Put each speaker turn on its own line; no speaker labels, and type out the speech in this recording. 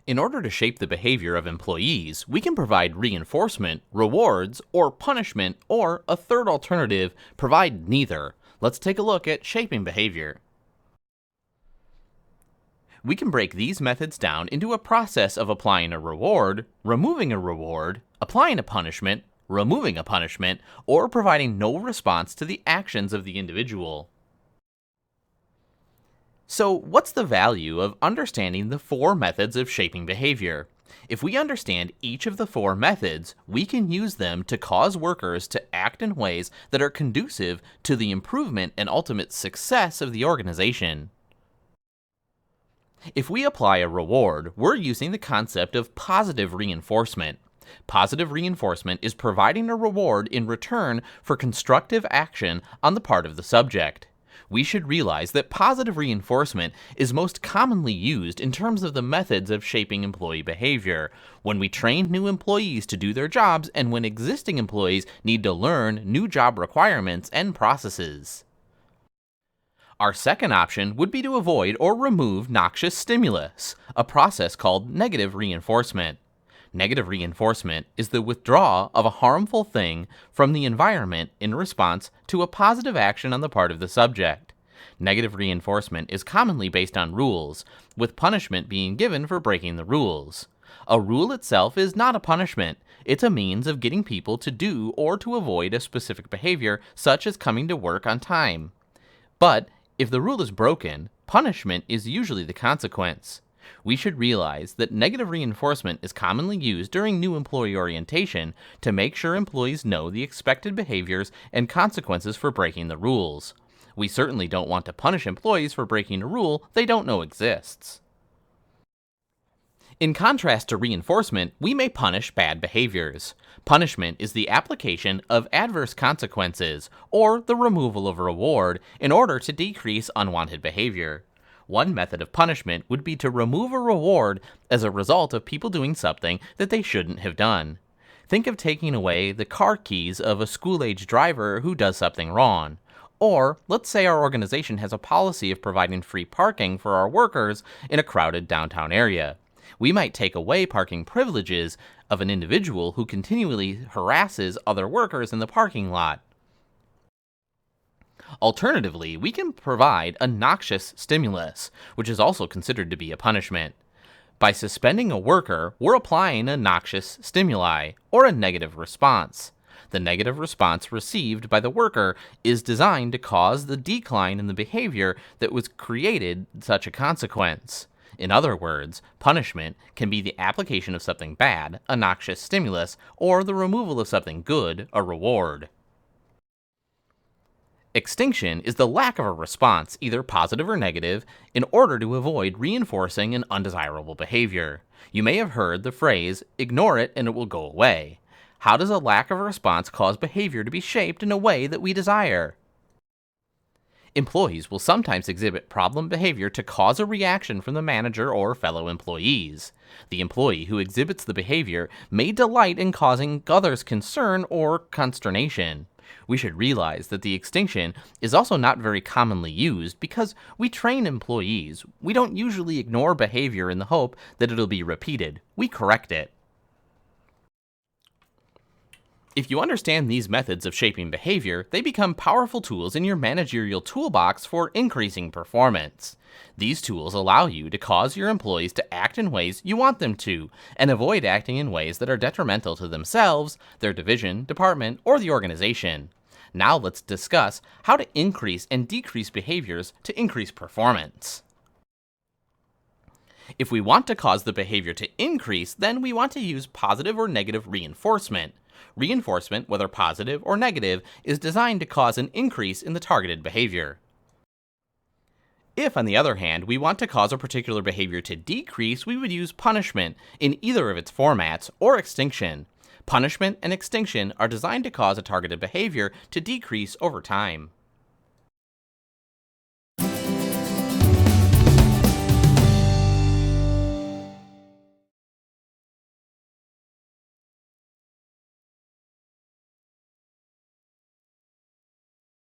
In order to shape the behavior of employees, we can provide reinforcement, rewards, or punishment, or a third alternative, provide neither. Let's take a look at shaping behavior. We can break these methods down into a process of applying a reward, removing a reward, applying a punishment, removing a punishment, or providing no response to the actions of the individual. So, what's the value of understanding the four methods of shaping behavior? If we understand each of the four methods, we can use them to cause workers to act in ways that are conducive to the improvement and ultimate success of the organization. If we apply a reward, we're using the concept of positive reinforcement. Positive reinforcement is providing a reward in return for constructive action on the part of the subject. We should realize that positive reinforcement is most commonly used in terms of the methods of shaping employee behavior, when we train new employees to do their jobs and when existing employees need to learn new job requirements and processes. Our second option would be to avoid or remove noxious stimulus, a process called negative reinforcement. Negative reinforcement is the withdrawal of a harmful thing from the environment in response to a positive action on the part of the subject. Negative reinforcement is commonly based on rules, with punishment being given for breaking the rules. A rule itself is not a punishment, it's a means of getting people to do or to avoid a specific behavior, such as coming to work on time. But if the rule is broken, punishment is usually the consequence. We should realize that negative reinforcement is commonly used during new employee orientation to make sure employees know the expected behaviors and consequences for breaking the rules. We certainly don't want to punish employees for breaking a rule they don't know exists. In contrast to reinforcement, we may punish bad behaviors. Punishment is the application of adverse consequences, or the removal of a reward, in order to decrease unwanted behavior. One method of punishment would be to remove a reward as a result of people doing something that they shouldn't have done. Think of taking away the car keys of a school-age driver who does something wrong. Or, let's say our organization has a policy of providing free parking for our workers in a crowded downtown area. We might take away parking privileges of an individual who continually harasses other workers in the parking lot. Alternatively, we can provide a noxious stimulus, which is also considered to be a punishment. By suspending a worker, we're applying a noxious stimuli, or a negative response. The negative response received by the worker is designed to cause the decline in the behavior that was created such a consequence. In other words, punishment can be the application of something bad, a noxious stimulus, or the removal of something good, a reward. Extinction is the lack of a response, either positive or negative, in order to avoid reinforcing an undesirable behavior. You may have heard the phrase, ignore it and it will go away. How does a lack of a response cause behavior to be shaped in a way that we desire? Employees will sometimes exhibit problem behavior to cause a reaction from the manager or fellow employees. The employee who exhibits the behavior may delight in causing others concern or consternation. We should realize that the extinction is also not very commonly used because we train employees. We don't usually ignore behavior in the hope that it'll be repeated. We correct it. If you understand these methods of shaping behavior, they become powerful tools in your managerial toolbox for increasing performance. These tools allow you to cause your employees to act in ways you want them to, and avoid acting in ways that are detrimental to themselves, their division, department, or the organization. Now let's discuss how to increase and decrease behaviors to increase performance. If we want to cause the behavior to increase, then we want to use positive or negative reinforcement. Reinforcement, whether positive or negative, is designed to cause an increase in the targeted behavior. If, on the other hand, we want to cause a particular behavior to decrease, we would use punishment in either of its formats, or extinction. Punishment and extinction are designed to cause a targeted behavior to decrease over time.